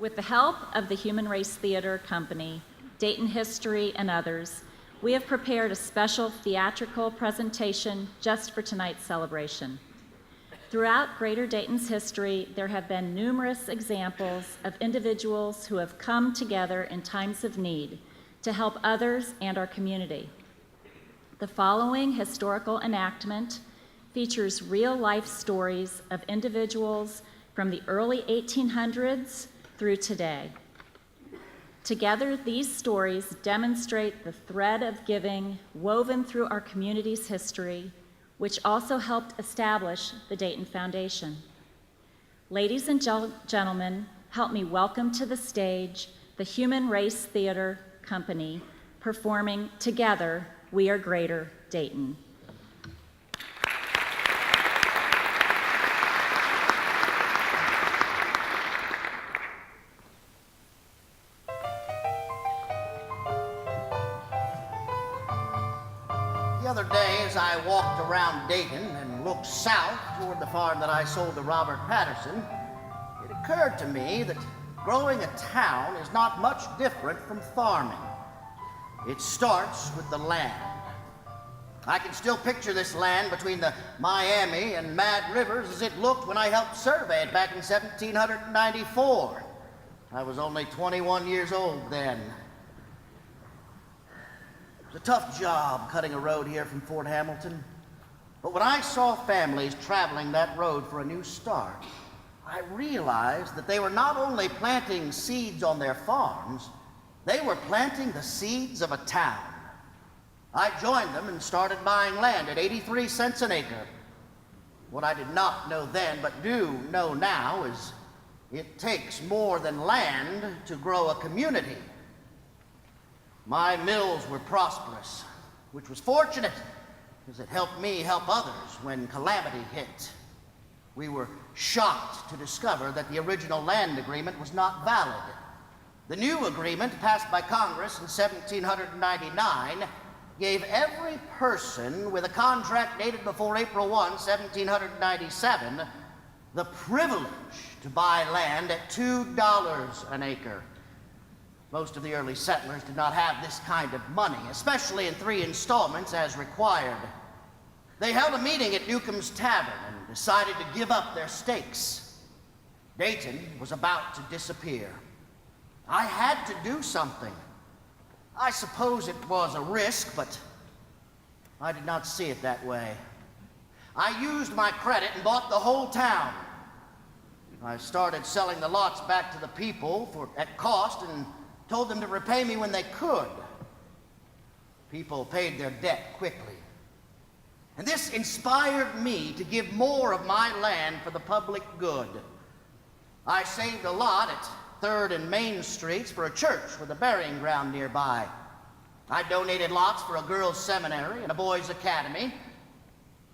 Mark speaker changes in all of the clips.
Speaker 1: With the help of the Human Race Theater Company, Dayton History, and others, we have prepared a special theatrical presentation just for tonight's celebration. Throughout Greater Dayton's history, there have been numerous examples of individuals who have come together in times of need to help others and our community. The following historical enactment features real-life stories of individuals from the early 1800s through today. Together, these stories demonstrate the thread of giving woven through our community's history, which also helped establish the Dayton Foundation. Ladies and gentlemen, help me welcome to the stage the Human Race Theater Company performing Together, We Are Greater Dayton.
Speaker 2: The other day, as I walked around Dayton and looked south toward the farm that I sold to Robert Patterson, it occurred to me that growing a town is not much different from farming. It starts with the land. I can still picture this land between the Miami and Mad Rivers as it looked when I helped survey it back in 1794. I was only 21 years old then. It was a tough job cutting a road here from Fort Hamilton. But when I saw families traveling that road for a new start, I realized that they were not only planting seeds on their farms, they were planting the seeds of a town. I joined them and started buying land at 83 cents an acre. What I did not know then, but do know now, is it takes more than land to grow a community. My mills were prosperous, which was fortunate, because it helped me help others when calamity hit. We were shocked to discover that the original land agreement was not valid. The new agreement, passed by Congress in 1799, gave every person with a contract dated before April 1, 1797, the privilege to buy land at $2 an acre. Most of the early settlers did not have this kind of money, especially in 3 installments as required. They held a meeting at Newcomb's Tavern and decided to give up their stakes. Dayton was about to disappear. I had to do something. I suppose it was a risk, but I did not see it that way. I used my credit and bought the whole town. I started selling the lots back to the people at cost and told them to repay me when they could. People paid their debt quickly. And this inspired me to give more of my land for the public good. I saved a lot at 3rd and Main Streets for a church with a burying ground nearby. I donated lots for a girls' seminary and a boys' academy.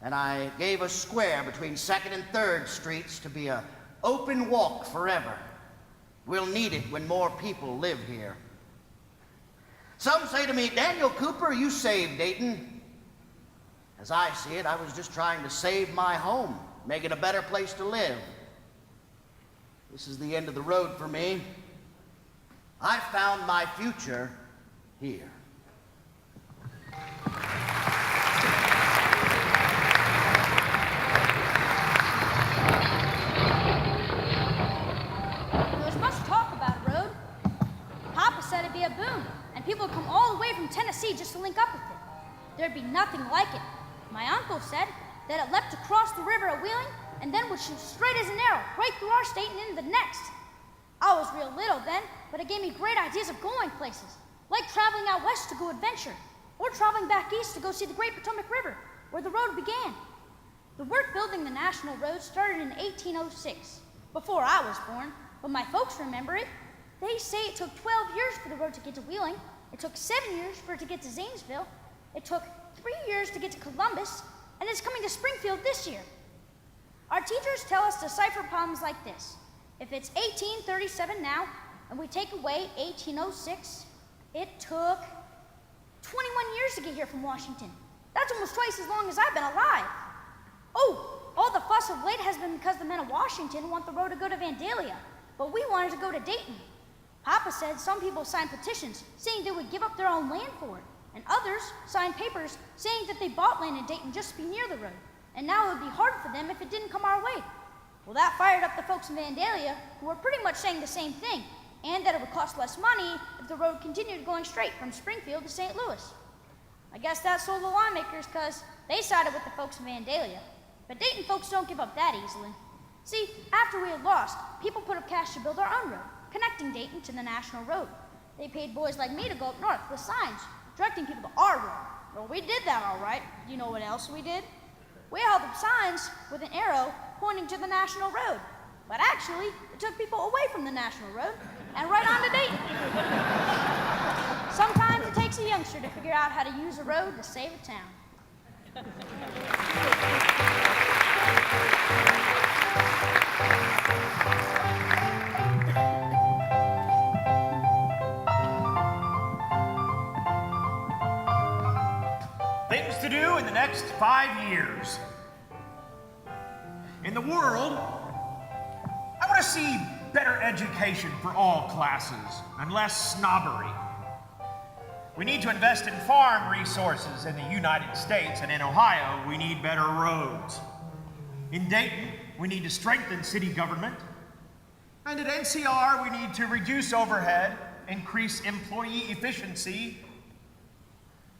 Speaker 2: And I gave a square between 2nd and 3rd Streets to be an open walk forever. We'll need it when more people live here. Some say to me, "Daniel Cooper, you saved Dayton." As I see it, I was just trying to save my home, make it a better place to live. This is the end of the road for me. I found my future here.
Speaker 3: A boom, and people would come all the way from Tennessee just to link up with it. There'd be nothing like it. My uncle said that it leapt across the river at Wheeling and then would shoot straight as an arrow right through our state and into the next. I was real little then, but it gave me great ideas of going places, like traveling out west to go adventure, or traveling back east to go see the Great Potomac River, where the road began. The work building the national road started in 1806, before I was born, but my folks remember it. They say it took 12 years for the road to get to Wheeling. It took 7 years for it to get to Zanesville. It took 3 years to get to Columbus, and it's coming to Springfield this year. Our teachers tell us to cipher problems like this. If it's 1837 now, and we take away 1806, it took 21 years to get here from Washington. That's almost twice as long as I've been alive. Oh, all the fuss of late has been because the men of Washington want the road to go to Vandalia. but we wanted to go to Dayton. Papa said some people signed petitions saying they would give up their own land for it, and others signed papers saying that they bought land in Dayton just to be near the road, and now it would be hard for them if it didn't come our way. Well, that fired up the folks in Vandalia, who were pretty much saying the same thing, and that it would cost less money if the road continued going straight from Springfield to St. Louis. I guess that sold the lawmakers because they sided with the folks in Vandalia. But Dayton folks don't give up that easily. See, after we had lost, people put up cash to build our own road, connecting Dayton to the national road. They paid boys like me to go up north with signs, directing people to our road. Well, we did that all right. Do you know what else we did? We held up signs with an arrow pointing to the national road. But actually, it took people away from the national road and right onto Dayton. Sometimes it takes a youngster to figure out how to use a road to save a town.
Speaker 4: Things to do in the next 5 years. In the world, I want to see better education for all classes and less snobbery. We need to invest in farm resources in the United States, and in Ohio, we need better roads. In Dayton, we need to strengthen city government. And at NCR, we need to reduce overhead, increase employee efficiency,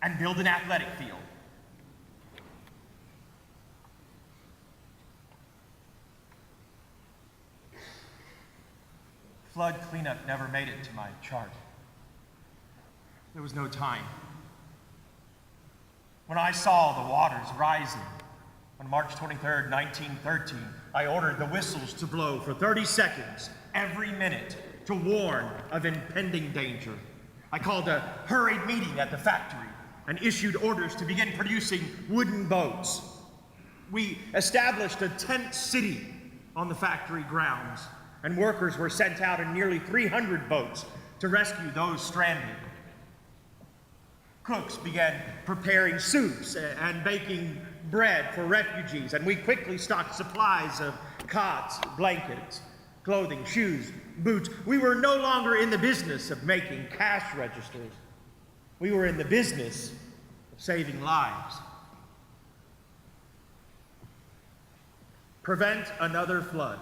Speaker 4: and build an athletic field. Flood cleanup never made it to my chart. There was no time. When I saw the waters rising on March 23rd, 1913, I ordered the whistles to blow for 30 seconds every minute to warn of impending danger. I called a hurried meeting at the factory and issued orders to begin producing wooden boats. We established a tent city on the factory grounds, and workers were sent out in nearly 300 boats to rescue those stranded. Cooks began preparing soups and baking bread for refugees, and we quickly stocked supplies of cots, blankets, clothing, shoes, boots. We were no longer in the business of making cash registers. We were in the business of saving lives. Prevent another flood.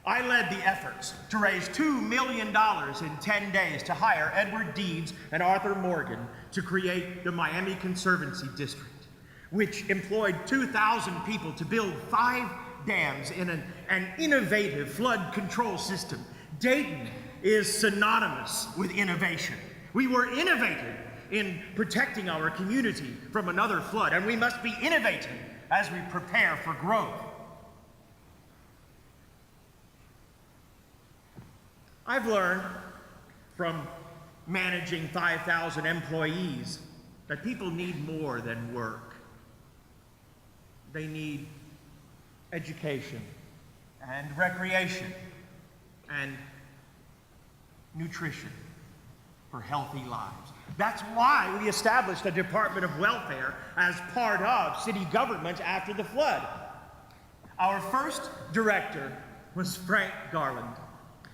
Speaker 4: I led the efforts to raise $2 million in 10 days to hire Edward Deeds and Arthur Morgan to create the Miami Conservancy District, which employed 2,000 people to build 5 dams in an innovative flood control system. Dayton is synonymous with innovation. We were innovative in protecting our community from another flood, and we must be innovative as we prepare for growth. I've learned from managing 5,000 employees that people need more than work. They need education and recreation and nutrition for healthy lives. That's why we established a Department of Welfare as part of city government after the flood. Our first director was Frank Garland.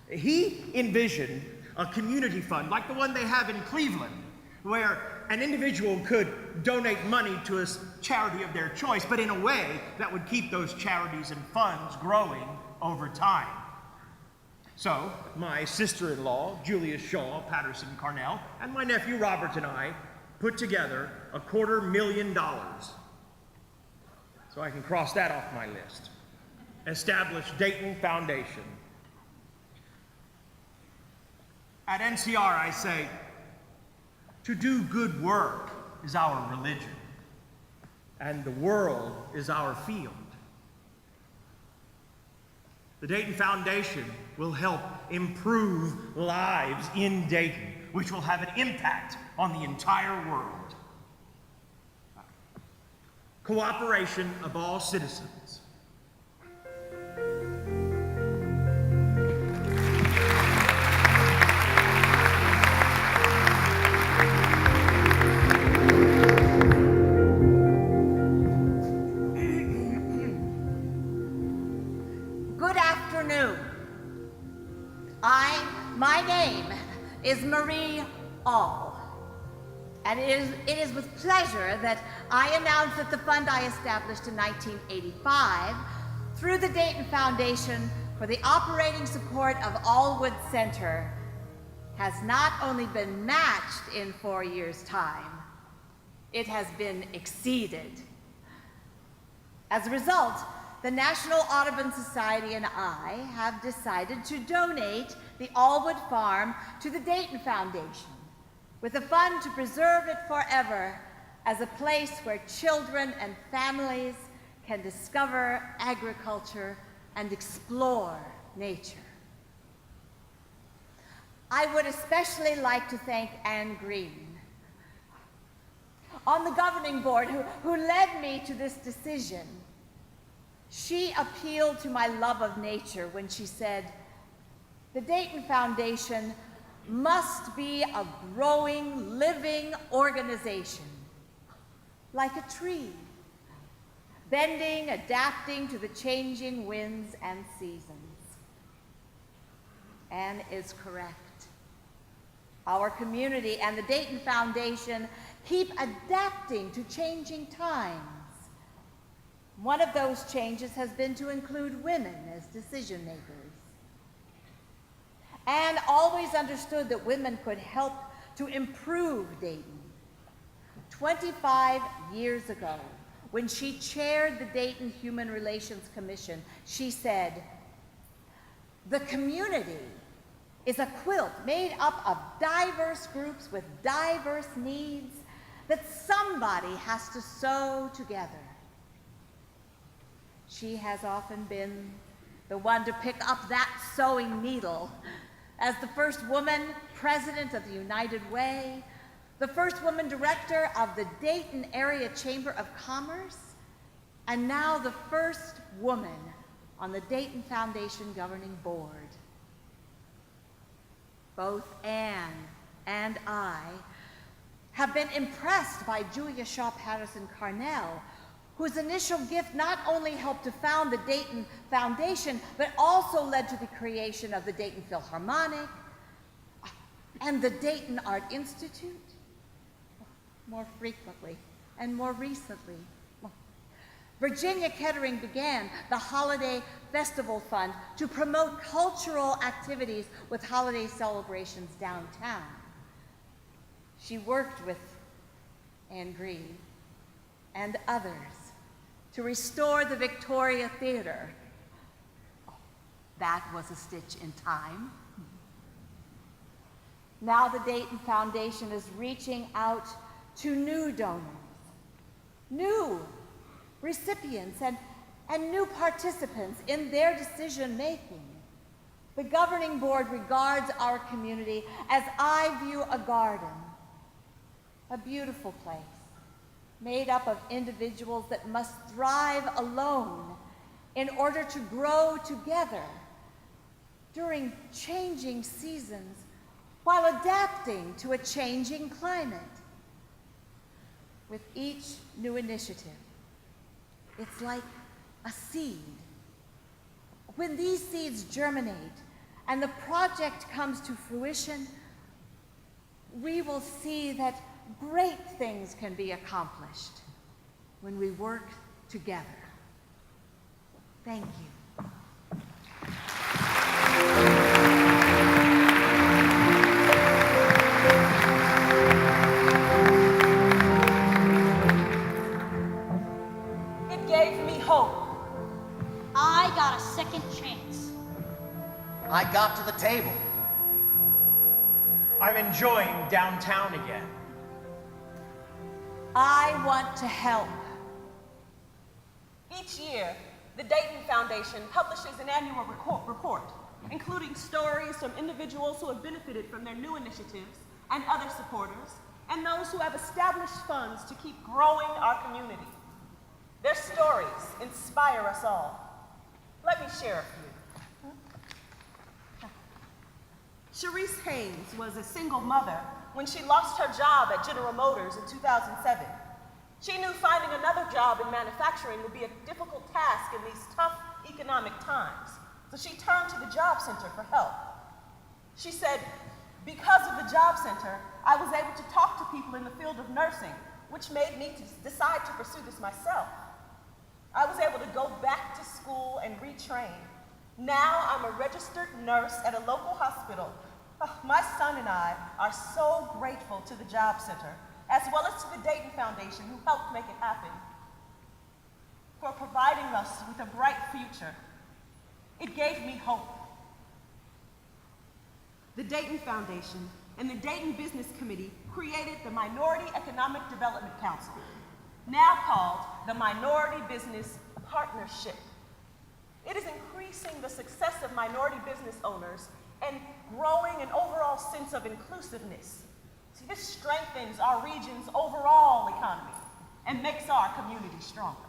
Speaker 4: He envisioned a community fund like the one they have in Cleveland, where an individual could donate money to a charity of their choice, but in a way that would keep those charities and funds growing over time. So, my sister-in-law, Julia Shaw Patterson Carnell, and my nephew Robert and I put together $250,000. So I can cross that off my list. Established Dayton Foundation. At NCR, I say, to do good work is our religion, and the world is our field. The Dayton Foundation will help improve lives in Dayton, which will have an impact on the entire world. Cooperation of all citizens.
Speaker 5: My name is Marie All, and it is with pleasure that I announce that the fund I established in 1985 through the Dayton Foundation for the operating support of Allwood Center has not only been matched in 4 years' time, it has been exceeded. As a result, the National Audubon Society and I have decided to donate the Allwood Farm to the Dayton Foundation with a fund to preserve it forever as a place where children and families can discover agriculture and explore nature. I would especially like to thank Anne Green on the governing board who led me to this decision. She appealed to my love of nature when she said, the Dayton Foundation must be a growing, living organization, like a tree, bending, adapting to the changing winds and seasons. Anne is correct. Our community and the Dayton Foundation keep adapting to changing times. One of those changes has been to include women as decision makers. Anne always understood that women could help to improve Dayton. 25 years ago, when she chaired the Dayton Human Relations Commission, she said, the community is a quilt made up of diverse groups with diverse needs that somebody has to sew together. She has often been the one to pick up that sewing needle as the first woman president of the United Way, the first woman director of the Dayton Area Chamber of Commerce, and now the first woman on the Dayton Foundation governing board. Both Anne and I have been impressed by Julia Shaw Patterson Carnell, whose initial gift not only helped to found the Dayton Foundation, but also led to the creation of the Dayton Philharmonic and the Dayton Art Institute. More frequently and more recently, Virginia Kettering began the Holiday Festival Fund to promote cultural activities with holiday celebrations downtown. She worked with Anne Green and others to restore the Victoria Theater. Oh, that was a stitch in time. Now the Dayton Foundation is reaching out to new donors, new recipients, and new participants in their decision making. The governing board regards our community as I view a garden, a beautiful place, made up of individuals that must thrive alone in order to grow together during changing seasons while adapting to a changing climate. With each new initiative, it's like a seed. When these seeds germinate and the project comes to fruition, we will see that great things can be accomplished when we work together. Thank you.
Speaker 6: It gave me hope.
Speaker 3: I got a second chance.
Speaker 2: I got to the table.
Speaker 4: I'm enjoying downtown again.
Speaker 5: I want to help.
Speaker 6: Each year, the Dayton Foundation publishes an annual report, including stories from individuals who have benefited from their new initiatives and other supporters, and those who have established funds to keep growing our community. Their stories inspire us all. Let me share a few. Charisse Haynes was a single mother when she lost her job at General Motors in 2007. She knew finding another job in manufacturing would be a difficult task in these tough economic times, so she turned to the job center for help. She said, because of the job center, I was able to talk to people in the field of nursing, which made me decide to pursue this myself. I was able to go back to school and retrain. Now I'm a registered nurse at a local hospital. Oh, my son and I are so grateful to the job center, as well as to the Dayton Foundation, who helped make it happen, for providing us with a bright future. It gave me hope. The Dayton Foundation and the Dayton Business Committee created the Minority Economic Development Council, now called the Minority Business Partnership. It is increasing the success of minority business owners and growing an overall sense of inclusiveness. See, this strengthens our region's overall economy and makes our community stronger.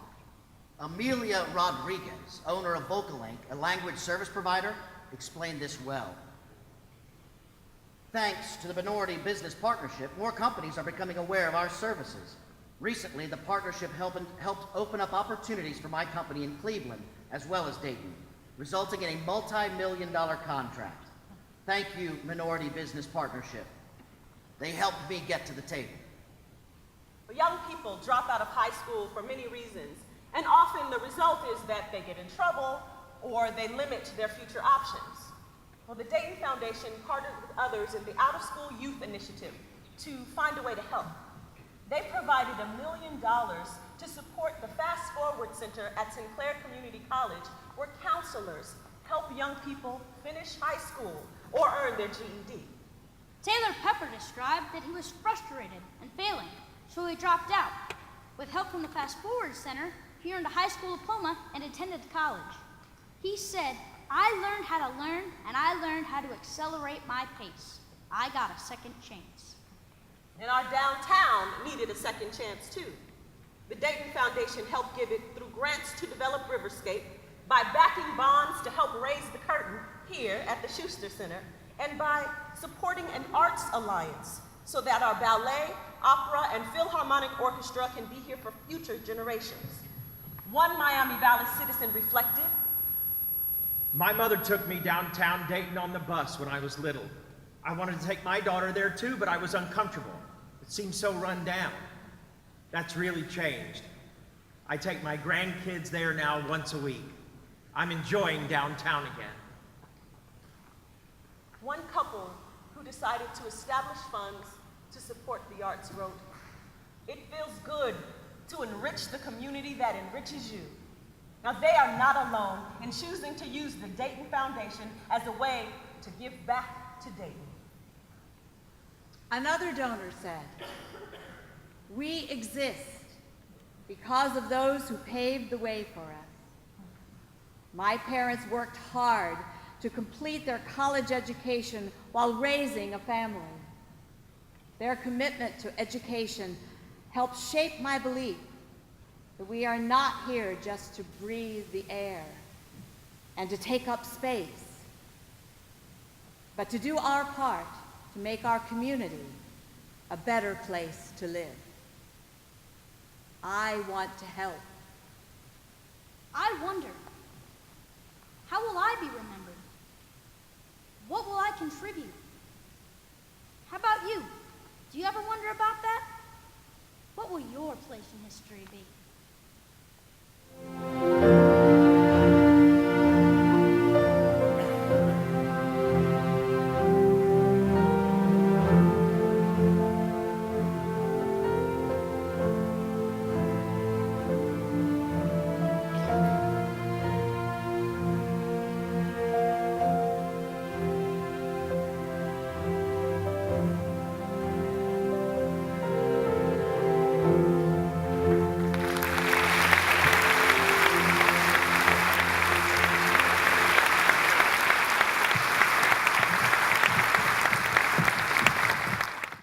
Speaker 2: Amelia Rodriguez, owner of VocalLink, a language service provider, explained this well. Thanks to the Minority Business Partnership, more companies are becoming aware of our services. Recently, the partnership helped open up opportunities for my company in Cleveland, as well as Dayton, resulting in a multi-million-dollar contract. Thank you, Minority Business Partnership. They helped me get to the table.
Speaker 6: Young people drop out of high school for many reasons, and often the result is that they get in trouble or they limit their future options. Well, the Dayton Foundation partnered with others in the Out of School Youth Initiative to find a way to help. They provided $1 million to support the Fast Forward Center at Sinclair Community College, where counselors help young people finish high school or earn their GED.
Speaker 3: Taylor Pepper described that he was frustrated and failing, so he dropped out. With help from the Fast Forward Center, he earned a high school diploma and attended college. He said, "I learned how to learn, and I learned how to accelerate my pace. I got a second chance."
Speaker 6: And our downtown needed a second chance too. The Dayton Foundation helped give it through grants to develop Riverscape, by backing bonds to help raise the curtain here at the Schuster Center, and by supporting an arts alliance so that our ballet, opera, and Philharmonic Orchestra can be here for future generations. One Miami Valley citizen reflected,
Speaker 4: My mother took me downtown Dayton on the bus when I was little. I wanted to take my daughter there too, but I was uncomfortable. It seemed so run down. That's really changed. I take my grandkids there now once a week. I'm enjoying downtown again.
Speaker 6: one couple who decided to establish funds to support the arts wrote, "It feels good to enrich the community that enriches you." Now, they are not alone in choosing to use the Dayton Foundation as a way to give back to Dayton.
Speaker 5: Another donor said, "We exist because of those who paved the way for us. My parents worked hard to complete their college education while raising a family. Their commitment to education helped shape my belief that we are not here just to breathe the air and to take up space, but to do our part to make our community a better place to live. I want to help."
Speaker 3: I wonder, how will I be remembered? What will I contribute? How about you? Do you ever wonder about that? What will your place in history be?